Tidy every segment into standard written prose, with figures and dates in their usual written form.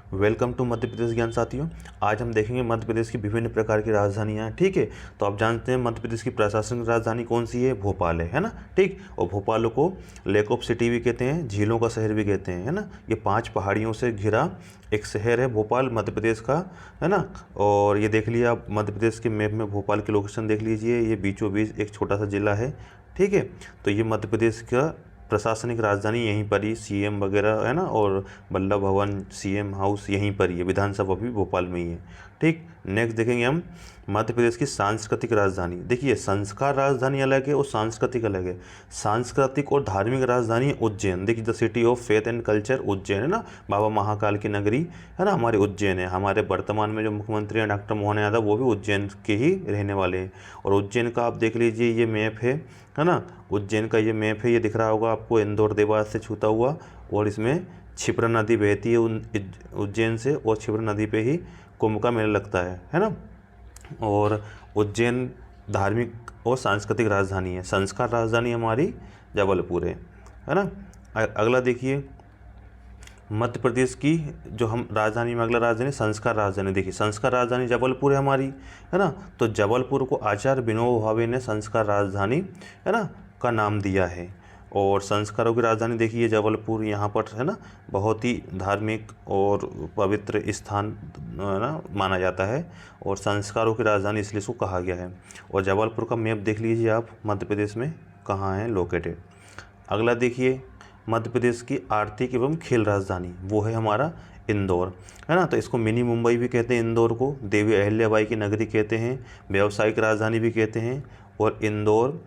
Welcome to Madhya Pradesh ज्ञान साथियों। आज हम देखेंगे मध्य प्रदेश की विभिन्न प्रकार की राजधानियाँ। ठीक है, तो आप जानते हैं मध्य प्रदेश की प्रशासनिक राजधानी कौन सी है? भोपाल है ना। ठीक, और भोपाल को लेक ऑफ सिटी भी कहते हैं, झीलों का शहर भी कहते हैं, है ना। ये 5 पहाड़ियों से घिरा एक शहर है भोपाल, मध्य प्रदेश का, है ना। और ये देख लिया आप मध्य प्रदेश के मैप में भोपाल की लोकेशन देख लीजिए, ये बीचों बीच एक छोटा सा जिला है। ठीक है, तो ये मध्य प्रदेश का प्रशासनिक राजधानी यहीं पर ही, सीएम वगैरह है ना, और वल्लभ भवन, सीएम हाउस यहीं पर ही है, विधानसभा भी भोपाल में ही है। ठीक, नेक्स्ट देखेंगे हम मध्य प्रदेश की सांस्कृतिक राजधानी। देखिए, संस्कार राजधानी अलग है और सांस्कृतिक अलग है। सांस्कृतिक और धार्मिक राजधानी उज्जैन। देखिए, the city of faith and culture Ujjain है ना, बाबा महाकाल की नगरी है ना, हमारे उज्जैन है। हमारे वर्तमान में जो मुख्यमंत्री हैं डॉक्टर मोहन यादव, वो भी उज्जैन के ही रहने वाले हैं। और उज्जैन का आप देख लीजिए, ये मैप है ना, उज्जैन का ये मैप है, ये दिख रहा होगा आपको, इंदौर देवास से छूता हुआ, और इसमें क्षिप्रा नदी बहती है उज्जैन से, और क्षिप्रा नदी पे ही कुंभ का मेला लगता है ना। और उज्जैन धार्मिक और सांस्कृतिक राजधानी है। संस्कार राजधानी हमारी जबलपुर है ना। अगला देखिए, मध्य प्रदेश की जो हम राजधानी में अगला राजधानी संस्कार राजधानी। देखिए, संस्कार राजधानी जबलपुर है हमारी, है ना। तो जबलपुर को आचार्य विनोबा भावे ने संस्कार राजधानी है ना का नाम दिया है। और संस्कारों की राजधानी देखिए जबलपुर, यहाँ पर है ना बहुत ही धार्मिक और पवित्र स्थान है ना माना जाता है, और संस्कारों की राजधानी इसलिए इसको कहा गया है। और जबलपुर का मैप देख लीजिए आप, मध्य प्रदेश में कहाँ है लोकेटेड। अगला देखिए, मध्य प्रदेश की आर्थिक एवं खेल राजधानी, वो है हमारा इंदौर, है ना। तो इसको मिनी मुंबई भी कहते हैं, इंदौर को देवी अहिल्याबाई की नगरी कहते हैं, व्यावसायिक राजधानी भी कहते हैं। और इंदौर,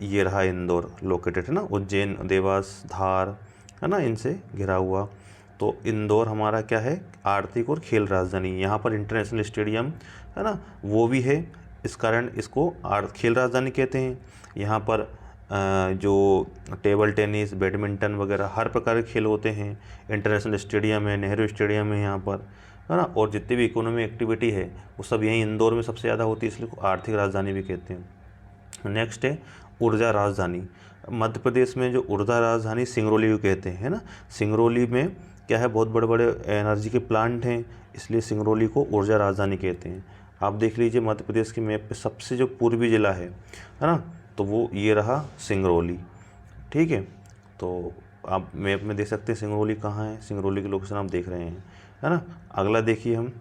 ये रहा इंदौर लोकेटेड है ना, उज्जैन, देवास, धार है ना, इनसे घिरा हुआ। तो इंदौर हमारा क्या है? आर्थिक और खेल राजधानी। यहाँ पर इंटरनेशनल स्टेडियम है ना, वो भी है, इस कारण इसको खेल राजधानी कहते हैं। यहाँ पर जो टेबल टेनिस, बैडमिंटन वगैरह हर प्रकार के खेल होते हैं। इंटरनेशनल स्टेडियम है, नेहरू स्टेडियम है यहाँ पर, है ना। और जितनी भी इकोनॉमी एक्टिविटी है वो सब यहीं इंदौर में सबसे ज़्यादा होती है, इसलिए आर्थिक राजधानी भी कहते हैं। नेक्स्ट है ऊर्जा राजधानी। मध्य प्रदेश में जो ऊर्जा राजधानी सिंगरौली को कहते हैं, है ना। सिंगरौली में क्या है, बहुत बड़े बड़े एनर्जी के प्लांट हैं, इसलिए सिंगरौली को ऊर्जा राजधानी कहते हैं। आप देख लीजिए मध्य प्रदेश के मैप पे सबसे जो पूर्वी जिला है ना, तो वो ये रहा सिंगरौली। ठीक है, तो आप मैप में देख सकते हैं सिंगरौली कहाँ है, सिंगरौली की लोकेशन आप देख रहे हैं, है ना। अगला देखिए हम,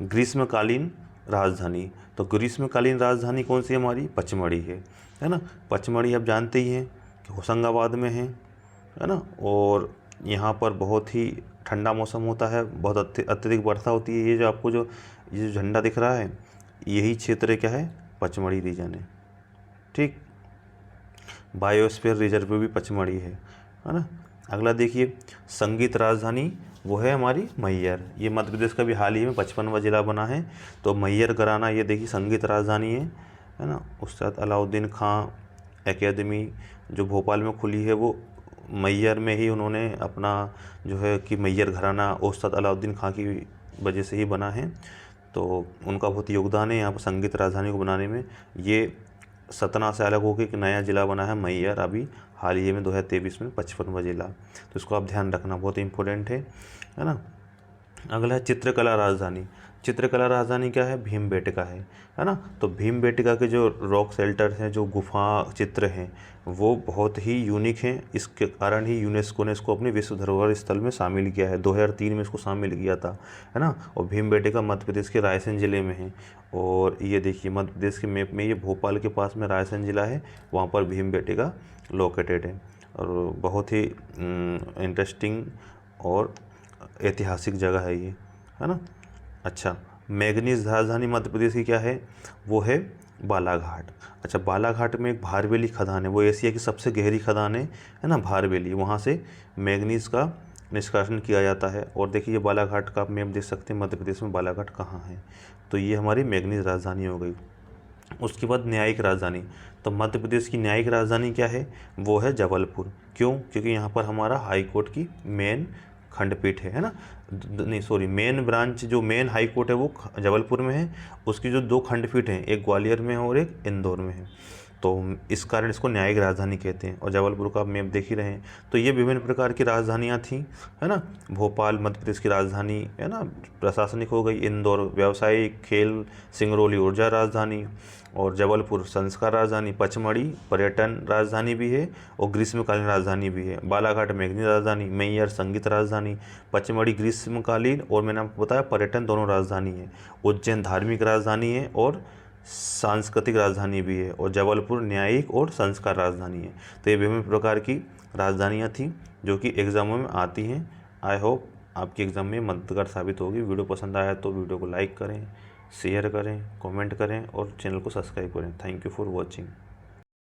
ग्रीष्मकालीन राजधानी। तो ग्रीष्मकालीन राजधानी कौन सी हमारी? पचमढ़ी है ना। पचमढ़ी आप जानते ही हैं कि होशंगाबाद में है ना। और यहाँ पर बहुत ही ठंडा मौसम होता है, बहुत अत्यधिक वर्षा होती है। ये जो आपको ये जो झंडा दिख रहा है, यही क्षेत्र क्या है? पचमढ़ी रीजन है। ठीक, बायोस्फीयर रिजर्व भी पचमढ़ी है ना। अगला देखिए, संगीत राजधानी, वो है हमारी मैहर। ये मध्य प्रदेश का भी हाल ही में 55वां जिला बना है। तो मैहर घराना, ये देखिए संगीत राजधानी है ना। उस्ताद अलाउद्दीन खां एकेडमी जो भोपाल में खुली है, वो मैहर में ही उन्होंने अपना जो है कि मैहर घराना उस्ताद अलाउद्दीन खां की वजह से ही बना है। तो उनका बहुत योगदान है यहाँ पर संगीत राजधानी को बनाने में। ये सतना से अलग होकर एक नया ज़िला बना है मैहर, अभी हाल ही में 2023 में 55वां जिला। तो इसको आप ध्यान रखना, बहुत इंपॉर्टेंट है ना। अगला है चित्रकला राजधानी। चित्रकला राजधानी क्या है? भीमबेटका है ना। तो भीमबेटका के जो रॉक शेल्टर्स हैं, जो गुफा चित्र हैं, वो बहुत ही यूनिक हैं। इसके कारण ही यूनेस्को ने इसको अपने विश्व धरोहर स्थल में शामिल किया है। 2003 में इसको शामिल किया था, है ना। और भीमबेटका मध्य प्रदेश के रायसेन ज़िले में है। और ये देखिए मध्य प्रदेश के मैप में, ये भोपाल के पास में रायसेन ज़िला है, वहाँ पर भीमबेटका लोकेटेड है। और बहुत ही इंटरेस्टिंग और ऐतिहासिक जगह है ये, है ना। अच्छा, मैग्नीज राजधानी मध्य प्रदेश की क्या है? वो है बालाघाट। अच्छा, बालाघाट में एक भारवेली खदान है, वो एशिया की सबसे गहरी खदान है ना, भारवेली। वहाँ से मैग्नीज का निष्कासन किया जाता है। और देखिए, ये बालाघाट का आप मैप देख सकते हैं, मध्य प्रदेश में बालाघाट कहाँ है। तो ये हमारी मैग्नीज राजधानी हो गई। उसके बाद न्यायिक राजधानी। तो मध्य प्रदेश की न्यायिक राजधानी क्या है? वो है जबलपुर। क्यों? क्योंकि यहाँ पर हमारा हाई कोर्ट की मेन खंडपीठ है ना। नहीं सॉरी, मेन ब्रांच जो मेन हाई कोर्ट है वो जबलपुर में है। उसकी जो 2 खंडपीठ हैं, एक ग्वालियर में है और एक इंदौर में है। तो इस कारण इसको न्यायिक राजधानी कहते हैं। और जबलपुर का आप मैप देख ही रहे हैं। तो ये विभिन्न प्रकार की राजधानियाँ थीं, है ना। भोपाल मध्य प्रदेश की राजधानी, है ना, प्रशासनिक हो गई। इंदौर व्यावसायिक, खेल, सिंगरौली ऊर्जा राजधानी, और जबलपुर संस्कार राजधानी। पचमढ़ी पर्यटन राजधानी भी है और ग्रीष्मकालीन राजधानी भी है। बालाघाट मेघनी राजधानी। मैहर संगीत राजधानी। पचमढ़ी ग्रीष्मकालीन और मैंने आपको बताया पर्यटन दोनों राजधानी है। उज्जैन धार्मिक राजधानी है और सांस्कृतिक राजधानी भी है। और जबलपुर न्यायिक और संस्कार राजधानी है। तो ये विभिन्न प्रकार की राजधानियाँ थीं जो कि एग्ज़ामों में आती हैं। आई होप आपकी एग्ज़ाम में मददगार साबित होगी। वीडियो पसंद आया तो वीडियो को लाइक करें, शेयर करें, कमेंट करें और चैनल को सब्सक्राइब करें। Thank you for watching.